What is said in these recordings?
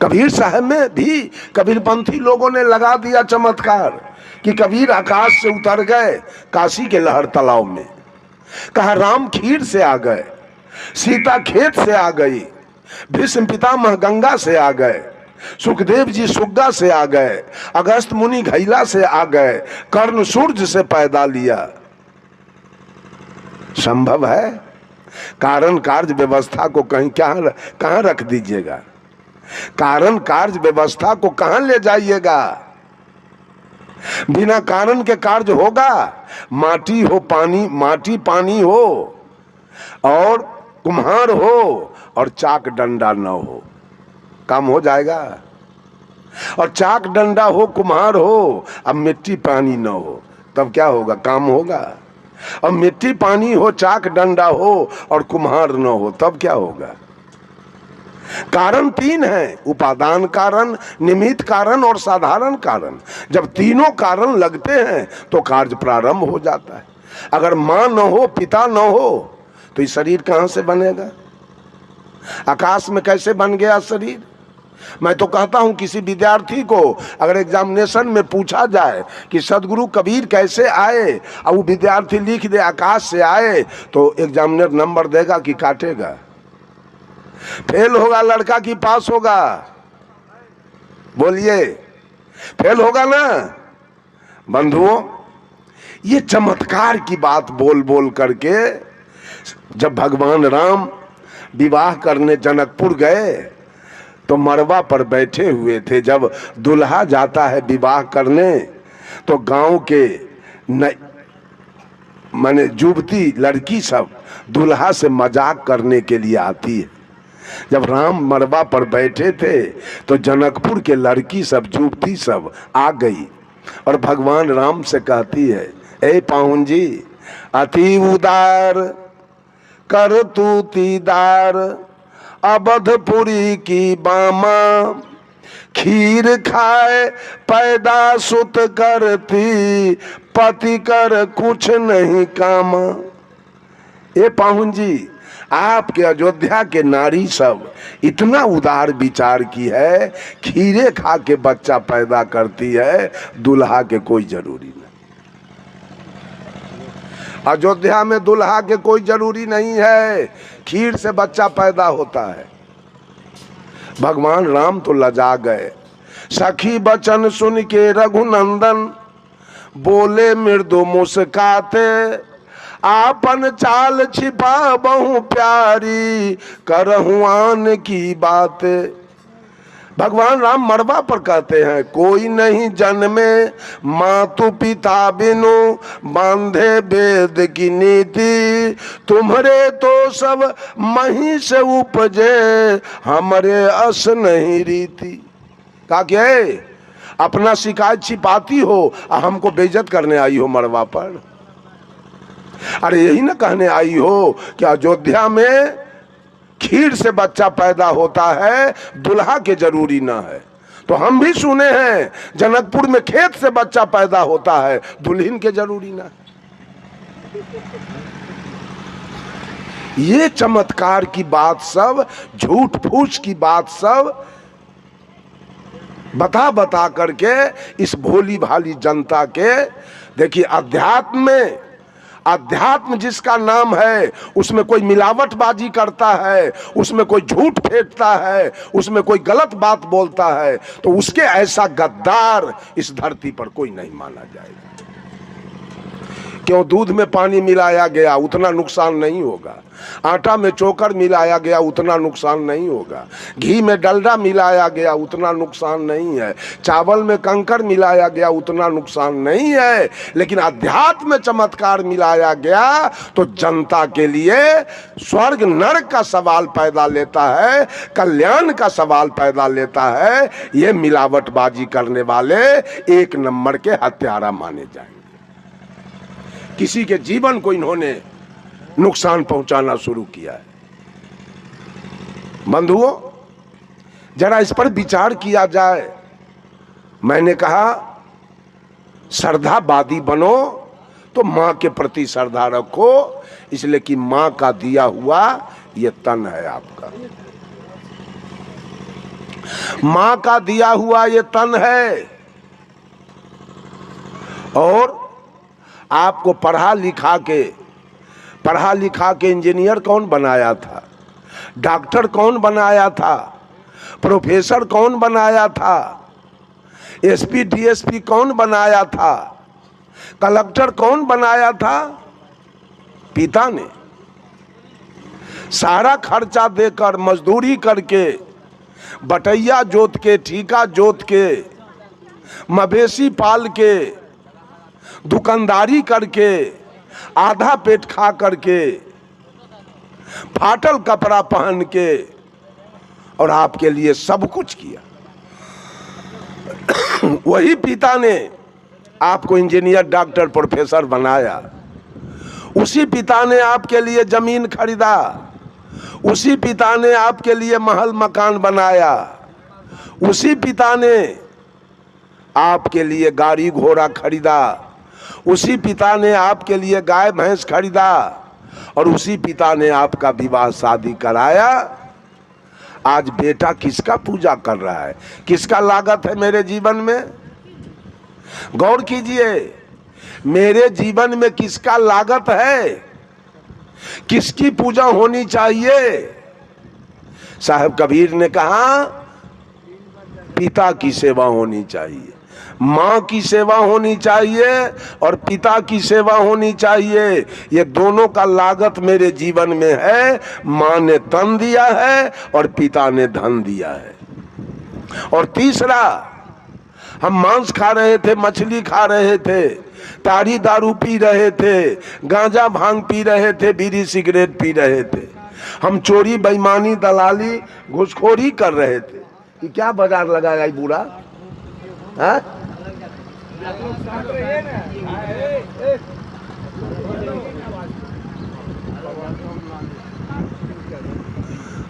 कबीर साहब में भी कबीरपंथी लोगों ने लगा दिया चमत्कार कि कबीर आकाश से उतर गए काशी के लहर तालाब में, कहा राम खीर से आ गए, सीता खेत से आ गई, भीष्म पितामह गंगा से आ गए, सुखदेव जी सुग्गा से आ गए, अगस्त मुनि घैला से आ गए, कर्ण सूर्य से पैदा लिया। संभव है? कारण कार्य व्यवस्था को कहीं कहां रख दीजिएगा? कारण कार्य व्यवस्था को कहां ले जाइएगा? बिना कारण के कार्य होगा? माटी हो पानी, माटी पानी हो और कुम्हार हो और चाक डंडा न हो, काम हो जाएगा? और चाक डंडा हो, कुम्हार हो, अब मिट्टी पानी न हो, तब क्या होगा? काम होगा? और मिट्टी पानी हो, चाक डंडा हो और कुम्हार न हो, तब क्या होगा? कारण तीन है, उपादान कारण, निमित्त कारण और साधारण कारण। जब तीनों कारण लगते हैं तो कार्य प्रारंभ हो जाता है। अगर मां न हो, पिता न हो तो ये शरीर कहां से बनेगा? आकाश में कैसे बन गया शरीर? मैं तो कहता हूं किसी विद्यार्थी को अगर एग्जामिनेशन में पूछा जाए कि सदगुरु कबीर कैसे आए और वो विद्यार्थी लिख दे आकाश से आए, तो एग्जामिनर नंबर देगा कि काटेगा? फेल होगा लड़का कि पास होगा? बोलिए, फेल होगा ना? बंधुओं, ये चमत्कार की बात बोल बोल करके जब भगवान राम विवाह करने जनकपुर गए तो मरवा पर बैठे हुए थे। जब दुल्हा जाता है विवाह करने तो गांव के माने युवती लड़की सब दुल्हा से मजाक करने के लिए आती है। जब राम मरवा पर बैठे थे तो जनकपुर के लड़की सब, युवती सब आ गई और भगवान राम से कहती है, ए पाहुन जी, अति उदार कर तू तीदार, अवधपुरी की बामा, खीर खाए पैदा सुत करती, पति कर कुछ नहीं कामा। ए पाहुन जी, आपके अयोध्या के नारी सब इतना उदार विचार की है, खीरे खा के बच्चा पैदा करती है, दुल्हा के कोई जरूरी नहीं। अयोध्या में दुल्हा के कोई जरूरी नहीं है, खीर से बच्चा पैदा होता है। भगवान राम तो लजा गए। सखी बचन सुन के रघुनंदन बोले मृदु मुस्काते, आपन चाल छिपा बहु प्यारी, करहु आन की बात। भगवान राम मरवा पर कहते हैं, कोई नहीं जन्मे मातु पिता बिनु, बांधे वेद की नीति, तुम्हारे तो सब मही से उपजे, हमरे अस नहीं रीति। कहा क्या है? अपना शिकायत छिपाती हो और हमको बेइज्जत करने आई हो मरवा पर? अरे यही ना कहने आई हो कि अयोध्या में खीर से बच्चा पैदा होता है, दुल्हा के जरूरी ना है। तो हम भी सुने हैं जनकपुर में खेत से बच्चा पैदा होता है, दुल्हन के जरूरी ना। ये चमत्कार की बात सब, झूठ फूस की बात सब बता बता करके इस भोली भाली जनता के, देखिए अध्यात्म में, अध्यात्म जिसका नाम है उसमें कोई मिलावटबाजी करता है, उसमें कोई झूठ फेंकता है, उसमें कोई गलत बात बोलता है, तो उसके ऐसा गद्दार इस धरती पर कोई नहीं माना जाएगा। क्यों? दूध में पानी मिलाया गया उतना नुकसान नहीं होगा, आटा में चोकर मिलाया गया उतना नुकसान नहीं होगा, घी में डलडा मिलाया गया उतना नुकसान नहीं है, चावल में कंकर मिलाया गया उतना नुकसान नहीं है। लेकिन अध्यात्म में चमत्कार मिलाया गया तो जनता के लिए स्वर्ग नरक का सवाल पैदा लेता है, कल्याण का सवाल पैदा लेता है। ये मिलावटबाजी करने वाले एक नंबर के हत्यारा माने जाएंगे। किसी के जीवन को इन्होंने नुकसान पहुंचाना शुरू किया है। बंधुओं, जरा इस पर विचार किया जाए। मैंने कहा श्रद्धावादी बनो तो मां के प्रति श्रद्धा रखो, इसलिए कि मां का दिया हुआ ये तन है आपका। मां का दिया हुआ ये तन है। और आपको पढ़ा लिखा के इंजीनियर कौन बनाया था, डॉक्टर कौन बनाया था, प्रोफेसर कौन बनाया था, एसपी डीएसपी कौन बनाया था, कलेक्टर कौन बनाया था? पिता ने। सारा खर्चा देकर, मजदूरी करके, बटैया जोत के, ठीका जोत के, मवेशी पाल के, दुकानदारी करके, आधा पेट खा करके, फाटल कपड़ा पहन के, और आपके लिए सब कुछ किया। वही पिता ने आपको इंजीनियर, डॉक्टर, प्रोफेसर बनाया। उसी पिता ने आपके लिए जमीन खरीदा, उसी पिता ने आपके लिए महल मकान बनाया, उसी पिता ने आपके लिए गाड़ी घोड़ा खरीदा, उसी पिता ने आपके लिए गाय भैंस खरीदा, और उसी पिता ने आपका विवाह शादी कराया। आज बेटा किसका पूजा कर रहा है, किसका लागत है मेरे जीवन में? गौर कीजिए, मेरे जीवन में किसका लागत है, किसकी पूजा होनी चाहिए? साहब कबीर ने कहा पिता की सेवा होनी चाहिए, माँ की सेवा होनी चाहिए, और पिता की सेवा होनी चाहिए। ये दोनों का लागत मेरे जीवन में है। माँ ने तन दिया है और पिता ने धन दिया है। और तीसरा, हम मांस खा रहे थे, मछली खा रहे थे, ताड़ी दारू पी रहे थे, गांजा भांग पी रहे थे, बीड़ी सिगरेट पी रहे थे, हम चोरी बेईमानी दलाली घुसखोरी कर रहे थे। ये क्या बाजार लगाया ये बूढ़ा?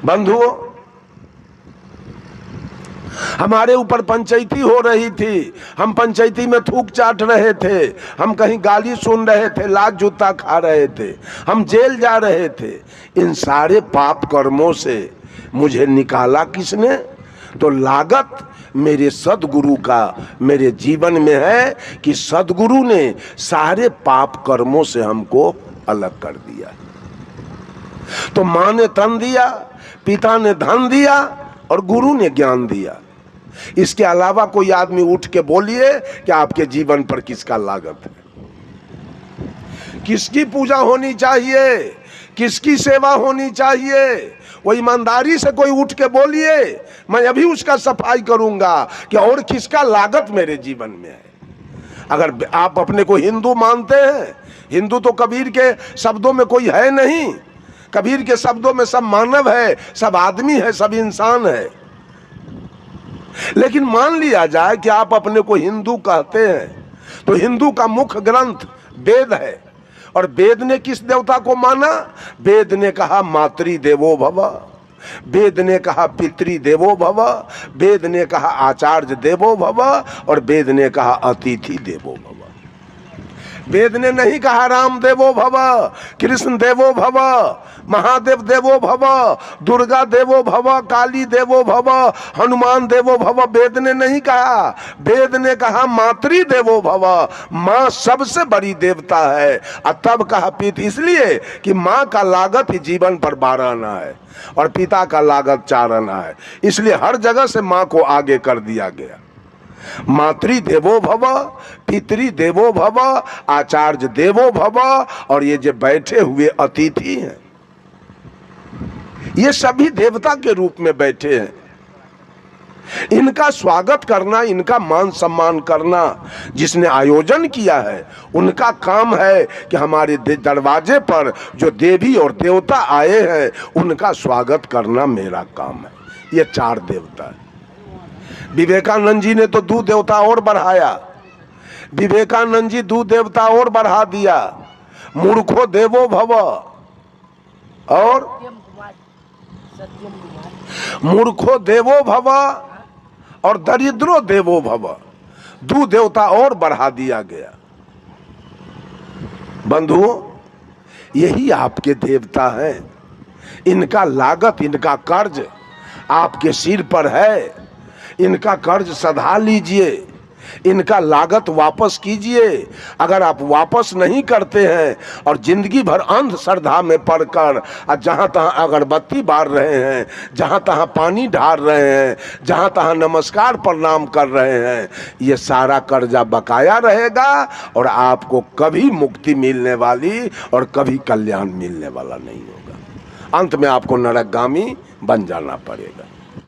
बंधुओं, हमारे ऊपर पंचायती हो रही थी, हम पंचायती में थूक चाट रहे थे, हम कहीं गाली सुन रहे थे, लात जूता खा रहे थे, हम जेल जा रहे थे। इन सारे पाप कर्मों से मुझे निकाला किसने? तो लागत मेरे सदगुरु का मेरे जीवन में है कि सदगुरु ने सारे पाप कर्मों से हमको अलग कर दिया। तो माँ ने तन दिया, पिता ने धन दिया, और गुरु ने ज्ञान दिया। इसके अलावा कोई आदमी उठ के बोलिए कि आपके जीवन पर किसका लागत है, किसकी पूजा होनी चाहिए, किसकी सेवा होनी चाहिए? वो ईमानदारी से कोई उठ के बोलिए, मैं अभी उसका सफाई करूंगा कि और किसका लागत मेरे जीवन में है। अगर आप अपने को हिंदू मानते हैं, हिंदू तो कबीर के शब्दों में कोई है नहीं। कबीर के शब्दों में सब मानव है, सब आदमी है, सब इंसान है। लेकिन मान लिया जाए कि आप अपने को हिंदू कहते हैं, तो हिंदू का मुख्य ग्रंथ वेद है। और वेद ने किस देवता को माना? वेद ने कहा मातृ देवो भव, वेद ने कहा पितृ देवो भव, वेद ने कहा आचार्य देवो भव, और वेद ने कहा अतिथि देवो भव। वेद ने नहीं कहा राम देवो भव, कृष्ण देवो भव, महादेव देवो भव, दुर्गा देवो भव, काली देवो भव, हनुमान देवो भव। वेद ने नहीं कहा, वेद ने कहा मातृ देवो भव, माँ सबसे बड़ी देवता है। और तब कहा पिता, इसलिए कि माँ का लागत ही जीवन पर 12 आना है और पिता का लागत 4 आना है, इसलिए हर जगह से माँ को आगे कर दिया गया। मातृ देवो भव, पितृ देवो भव, आचार्य देवो भव, और ये जो बैठे हुए अतिथि हैं, ये सभी देवता के रूप में बैठे हैं। इनका स्वागत करना, इनका मान सम्मान करना जिसने आयोजन किया है, उनका काम है कि हमारे दरवाजे पर जो देवी और देवता आए हैं उनका स्वागत करना मेरा काम है। ये 4 देवता है। विवेकानंद जी ने तो 2 देवता और बढ़ाया। विवेकानंद जी 2 देवता और बढ़ा दिया, मूर्खो देवो भव, और मूर्खो देवो भव, और दरिद्रो देवो भव। 2 देवता और बढ़ा दिया गया। बंधुओं, यही आपके देवता हैं। इनका लागत, इनका कर्ज आपके सिर पर है। इनका कर्ज सधा लीजिए, इनका लागत वापस कीजिए। अगर आप वापस नहीं करते हैं और जिंदगी भर अंधश्रद्धा में पड़कर जहाँ तहाँ अगरबत्ती बार रहे हैं, जहाँ तहाँ पानी ढार रहे हैं, जहाँ तहाँ नमस्कार प्रणाम कर रहे हैं, ये सारा कर्जा बकाया रहेगा और आपको कभी मुक्ति मिलने वाली और कभी कल्याण मिलने वाला नहीं होगा। अंत में आपको नरकगामी बन जाना पड़ेगा।